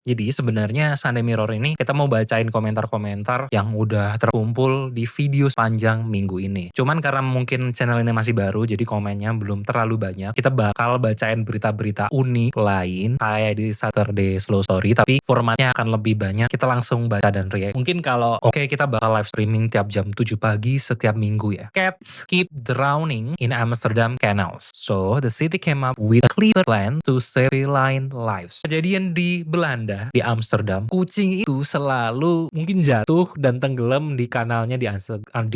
Jadi sebenarnya Sunday Mirror ini kita mau bacain komentar-komentar yang udah terkumpul di video sepanjang minggu ini. Cuman karena mungkin channel ini masih baru, jadi komennya belum terlalu banyak. Kita bakal bacain berita-berita unik lain kayak di Saturday Slow Story, tapi formatnya akan lebih banyak. Kita langsung baca dan react. Mungkin kalau oke kita bakal live streaming tiap jam 7 pagi setiap minggu ya. Cats keep drowning in Amsterdam canals. So the city came up with a clever plan to save feline lives. Kejadian di Belanda, di Amsterdam, kucing itu selalu mungkin jatuh dan tenggelam di kanalnya di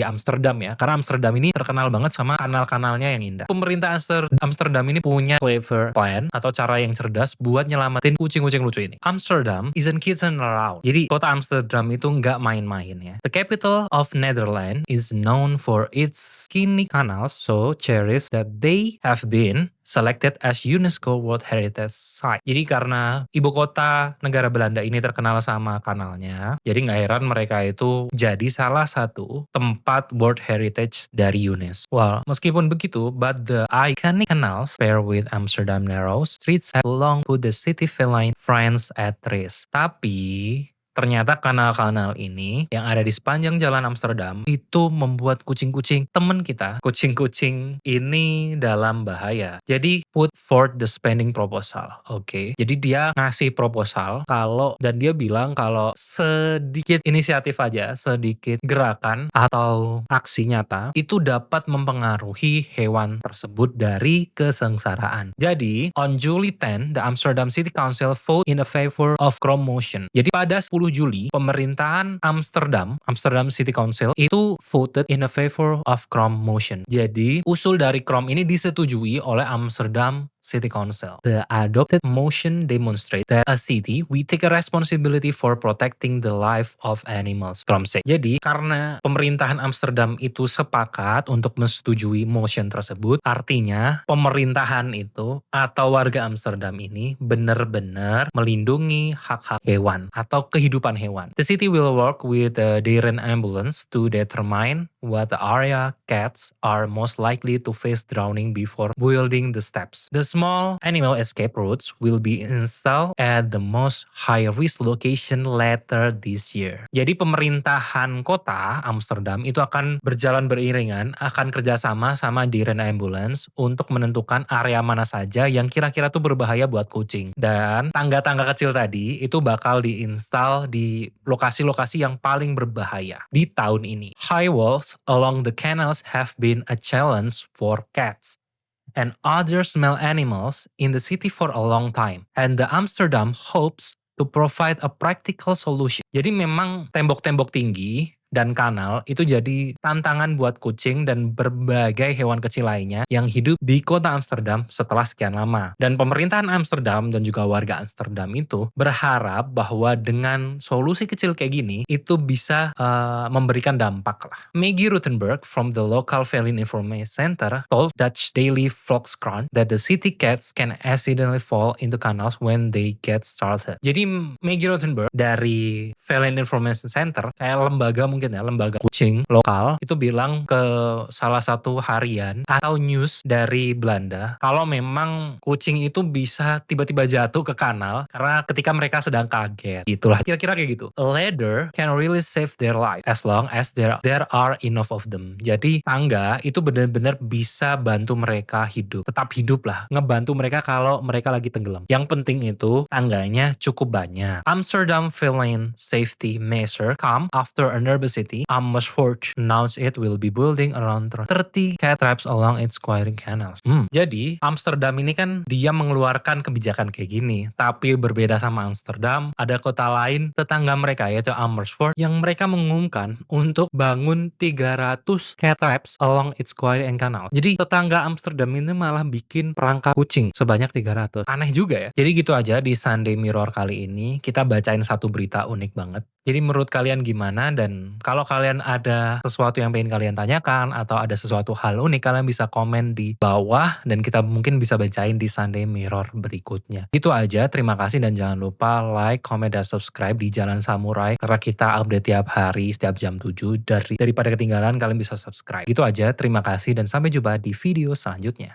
Amsterdam ya. Karena Amsterdam ini terkenal banget sama kanal-kanalnya yang indah. Pemerintah Amsterdam ini punya clever plan atau cara yang cerdas buat nyelamatin kucing-kucing lucu ini. Amsterdam isn't kidding around. Jadi kota Amsterdam itu nggak main-main ya. The capital of Netherlands is known for its skinny canals, so cherished that they have been selected as UNESCO World Heritage Site. Jadi karena ibu kota negara Belanda ini terkenal sama kanalnya, jadi nggak heran mereka itu jadi salah satu tempat World Heritage dari UNESCO. Well, meskipun begitu, but the iconic canals pair with Amsterdam narrow streets have long put the city feline friends at risk. Tapi ternyata kanal-kanal ini yang ada di sepanjang jalan Amsterdam itu membuat kucing-kucing temen kita, kucing-kucing ini dalam bahaya. Jadi put forth the spending proposal. Oke. Jadi dia ngasih proposal dan dia bilang kalau sedikit inisiatif aja, sedikit gerakan atau aksi nyata itu dapat mempengaruhi hewan tersebut dari kesengsaraan. Jadi on July 10, the Amsterdam City Council vote in a favor of Chrome Motion. Jadi pada 10 Juli, pemerintahan Amsterdam City Council itu voted in a favor of Chrome Motion. Jadi, usul dari Chrome ini disetujui oleh Amsterdam City Council. The adopted motion demonstrates that a city we take a responsibility for protecting the life of animals. Chrome say. Jadi, karena pemerintahan Amsterdam itu sepakat untuk menyetujui motion tersebut, artinya pemerintahan itu atau warga Amsterdam ini benar-benar melindungi hak-hak hewan atau kehidupan hewan. The city will work with the Deren ambulance to determine what the area cats are most likely to face drowning before building the steps. The small animal escape routes will be installed at the most high-risk location later this year. Jadi pemerintahan kota Amsterdam itu akan berjalan beriringan, akan kerjasama sama Deren Ambulance untuk menentukan area mana saja yang kira-kira tuh berbahaya buat kucing. Dan tangga-tangga kecil tadi itu bakal diinstal di lokasi-lokasi yang paling berbahaya di tahun ini. High walls along the canals have been a challenge for cats and other small animals in the city for a long time. And the Amsterdam hopes to provide a practical solution. Jadi memang tembok-tembok tinggi dan kanal itu jadi tantangan buat kucing dan berbagai hewan kecil lainnya yang hidup di kota Amsterdam setelah sekian lama. Dan pemerintahan Amsterdam dan juga warga Amsterdam itu berharap bahwa dengan solusi kecil kayak gini itu bisa memberikan dampak lah. Maggie Rutenberg from the local Feline Information Center told Dutch daily Volkskrant that the city cats can accidentally fall into canals when they get started. Jadi Maggie Rutenberg dari Feline Information Center kayak lembaga kucing lokal itu bilang ke salah satu harian atau news dari Belanda kalau memang kucing itu bisa tiba-tiba jatuh ke kanal karena ketika mereka sedang kaget. Itulah kira-kira kayak gitu. A ladder can really save their life as long as there are enough of them. Jadi tangga itu benar-benar bisa bantu mereka tetap hidup lah, ngebantu mereka kalau mereka lagi tenggelam. Yang penting itu tangganya cukup banyak. Amsterdam Feline Safety Measure come after a nearby city, Amersfoort, announced it will be building around 30 cat traps along its quiring canals. Jadi Amsterdam ini kan dia mengeluarkan kebijakan kayak gini, tapi berbeda sama Amsterdam, ada kota lain tetangga mereka yaitu Amersfoort yang mereka mengumumkan untuk bangun 300 cat traps along its quiring canal. Jadi tetangga Amsterdam ini malah bikin perangkap kucing sebanyak 300. Aneh juga ya. Jadi gitu aja di Sunday Mirror kali ini kita bacain satu berita unik banget. Jadi menurut kalian gimana, dan kalau kalian ada sesuatu yang pengen kalian tanyakan atau ada sesuatu hal unik, kalian bisa komen di bawah dan kita mungkin bisa bacain di Sunday Mirror berikutnya. Itu aja, terima kasih dan jangan lupa like, comment, dan subscribe di Jalan Samurai karena kita update tiap hari setiap jam 7. Daripada ketinggalan kalian bisa subscribe. Itu aja, terima kasih dan sampai jumpa di video selanjutnya.